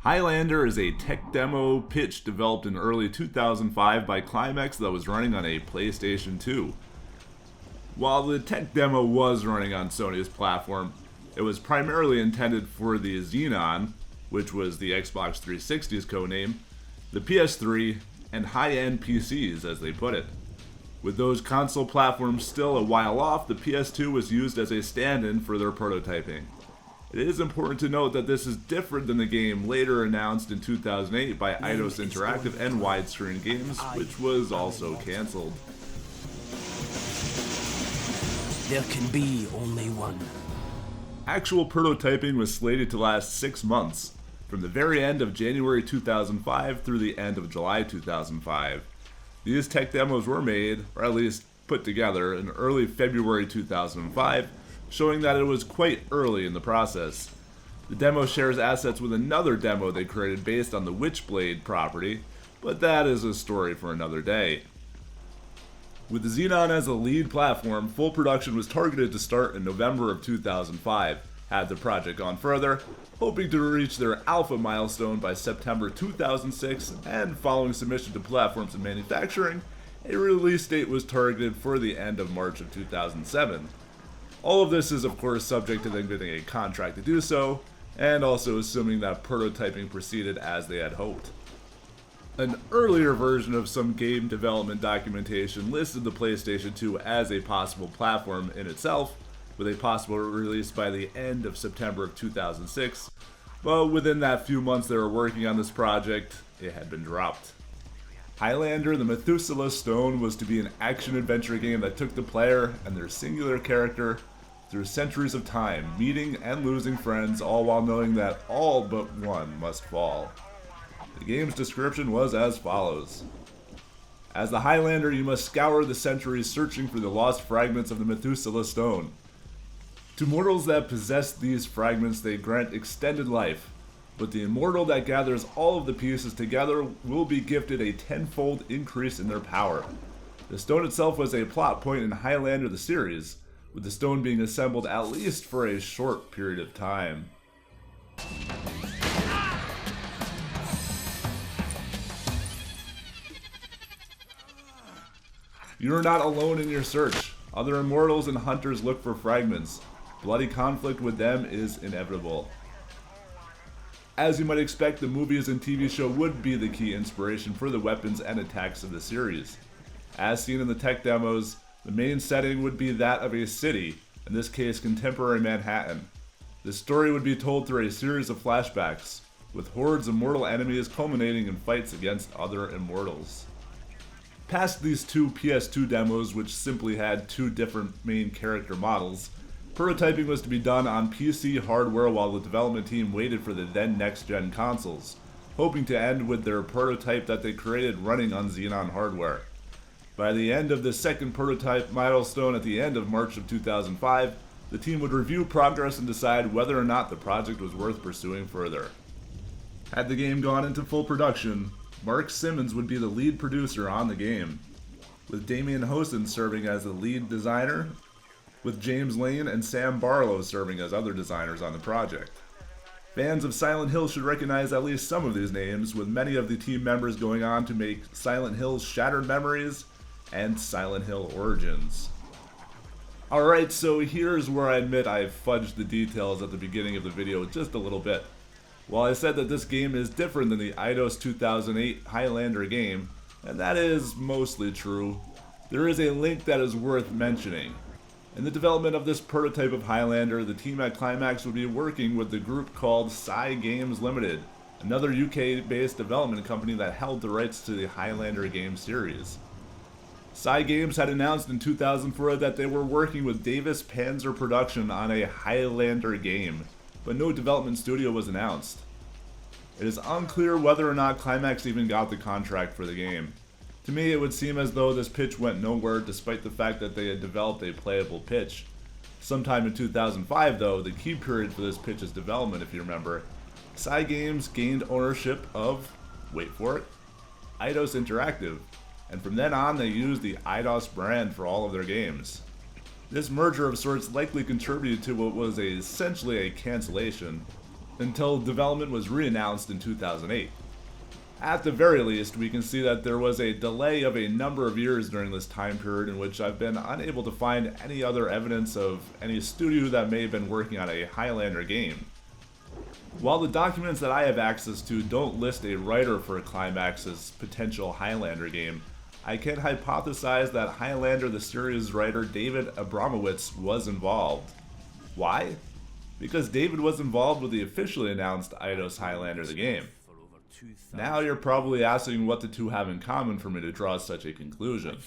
Highlander is a tech demo pitch developed in early 2005 by Climax that was running on a PlayStation 2. While the tech demo was running on Sony's platform, it was primarily intended for the Xenon, which was the Xbox 360's codename, the PS3, and high-end PCs, as they put it. With those console platforms still a while off, the PS2 was used as a stand-in for their prototyping. It is important to note that this is different than the game later announced in 2008 by Eidos Interactive and Widescreen Games, which was also cancelled. There can be only one. Actual prototyping was slated to last 6 months, from the very end of January 2005 through the end of July 2005. These tech demos were made, or at least put together, in early February 2005, showing that it was quite early in the process. The demo shares assets with another demo they created based on the Witchblade property, but that is a story for another day. With the Xenon as a lead platform, full production was targeted to start in November of 2005, had the project gone further, hoping to reach their alpha milestone by September 2006, and following submission to platforms and manufacturing, a release date was targeted for the end of March of 2007. All of this is of course subject to them getting a contract to do so, and also assuming that prototyping proceeded as they had hoped. An earlier version of some game development documentation listed the PlayStation 2 as a possible platform in itself, with a possible release by the end of September of 2006, but within that few months they were working on this project, it had been dropped. Highlander, the Methuselah Stone, was to be an action-adventure game that took the player and their singular character through centuries of time, meeting and losing friends, all while knowing that all but one must fall. The game's description was as follows. As the Highlander, you must scour the centuries searching for the lost fragments of the Methuselah Stone. To mortals that possess these fragments, they grant extended life, but the immortal that gathers all of the pieces together will be gifted a tenfold increase in their power. The stone itself was a plot point in Highlander the series, with the stone being assembled at least for a short period of time. You are not alone in your search. Other immortals and hunters look for fragments. Bloody conflict with them is inevitable. As you might expect, the movies and TV show would be the key inspiration for the weapons and attacks of the series. As seen in the tech demos, the main setting would be that of a city, in this case contemporary Manhattan. The story would be told through a series of flashbacks, with hordes of mortal enemies culminating in fights against other immortals. Past these two PS2 demos, which simply had two different main character models, prototyping was to be done on PC hardware while the development team waited for the then next-gen consoles, hoping to end with their prototype that they created running on Xenon hardware. By the end of the second prototype milestone at the end of March of 2005, the team would review progress and decide whether or not the project was worth pursuing further. Had the game gone into full production, Mark Simmons would be the lead producer on the game, with Damien Hosen serving as the lead designer, with James Lane and Sam Barlow serving as other designers on the project. Fans of Silent Hill should recognize at least some of these names, with many of the team members going on to make Silent Hill's Shattered Memories and Silent Hill Origins. Alright, so here's where I admit I fudged the details at the beginning of the video just a little bit. While I said that this game is different than the Eidos 2008 Highlander game, and that is mostly true, there is a link that is worth mentioning. In the development of this prototype of Highlander, the team at Climax would be working with the group called Psy Games Limited, another UK-based development company that held the rights to the Highlander game series. Psy Games had announced in 2004 that they were working with Davis Panzer Production on a Highlander game, but no development studio was announced. It is unclear whether or not Climax even got the contract for the game. To me, it would seem as though this pitch went nowhere despite the fact that they had developed a playable pitch. Sometime in 2005 though, the key period for this pitch's development if you remember, Psy Games gained ownership of, wait for it, Eidos Interactive, and from then on they used the Eidos brand for all of their games. This merger of sorts likely contributed to what was essentially a cancellation, until development was re-announced in 2008. At the very least, we can see that there was a delay of a number of years during this time period in which I've been unable to find any other evidence of any studio that may have been working on a Highlander game. While the documents that I have access to don't list a writer for Climax's potential Highlander game, I can hypothesize that Highlander the series writer David Abramowitz was involved. Why? Because David was involved with the officially announced Eidos Highlander the game. Now you're probably asking what the two have in common for me to draw such a conclusion.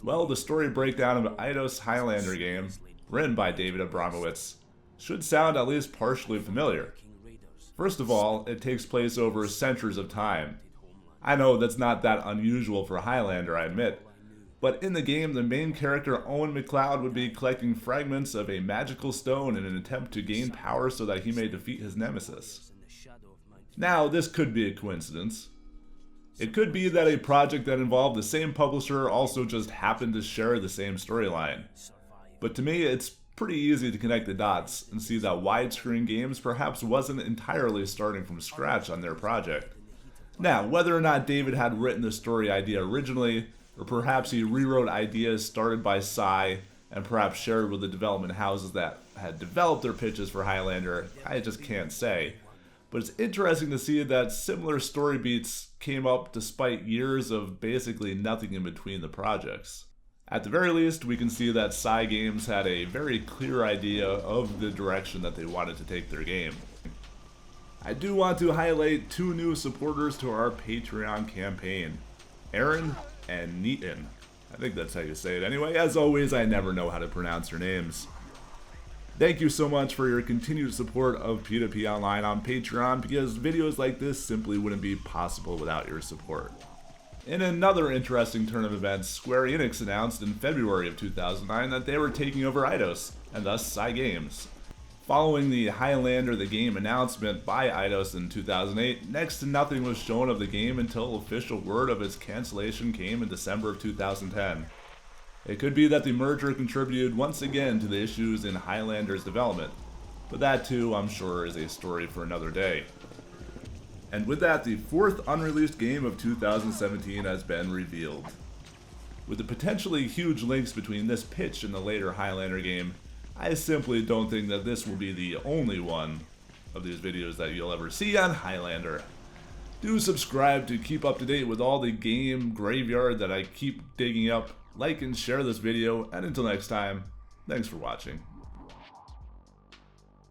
Well, the story breakdown of Eidos Highlander game, written by David Abramowitz, should sound at least partially familiar. First of all, it takes place over centuries of time. I know that's not that unusual for Highlander, I admit, but in the game, the main character Owen McLeod would be collecting fragments of a magical stone in an attempt to gain power so that he may defeat his nemesis. Now, this could be a coincidence. It could be that a project that involved the same publisher also just happened to share the same storyline. But to me, it's pretty easy to connect the dots and see that Widescreen Games perhaps wasn't entirely starting from scratch on their project. Now, whether or not David had written the story idea originally, or perhaps he rewrote ideas started by Psy and perhaps shared with the development houses that had developed their pitches for Highlander, I just can't say. But it's interesting to see that similar story beats came up despite years of basically nothing in between the projects. At the very least, we can see that Psy Games had a very clear idea of the direction that they wanted to take their game. I do want to highlight two new supporters to our Patreon campaign, Aaron and Neaton. I think that's how you say it anyway. As always, I never know how to pronounce your names. Thank you so much for your continued support of P2P Online on Patreon, because videos like this simply wouldn't be possible without your support. In another interesting turn of events, Square Enix announced in February of 2009 that they were taking over Eidos, and thus Psy Games. Following the Highlander the game announcement by Eidos in 2008, next to nothing was shown of the game until official word of its cancellation came in December of 2010. It could be that the merger contributed once again to the issues in Highlander's development, but that too, I'm sure, is a story for another day. And with that, the fourth unreleased game of 2017 has been revealed. With the potentially huge links between this pitch and the later Highlander game, I simply don't think that this will be the only one of these videos that you'll ever see on Highlander. Do subscribe to keep up to date with all the game graveyard that I keep digging up. Like and share this video, and until next time, thanks for watching.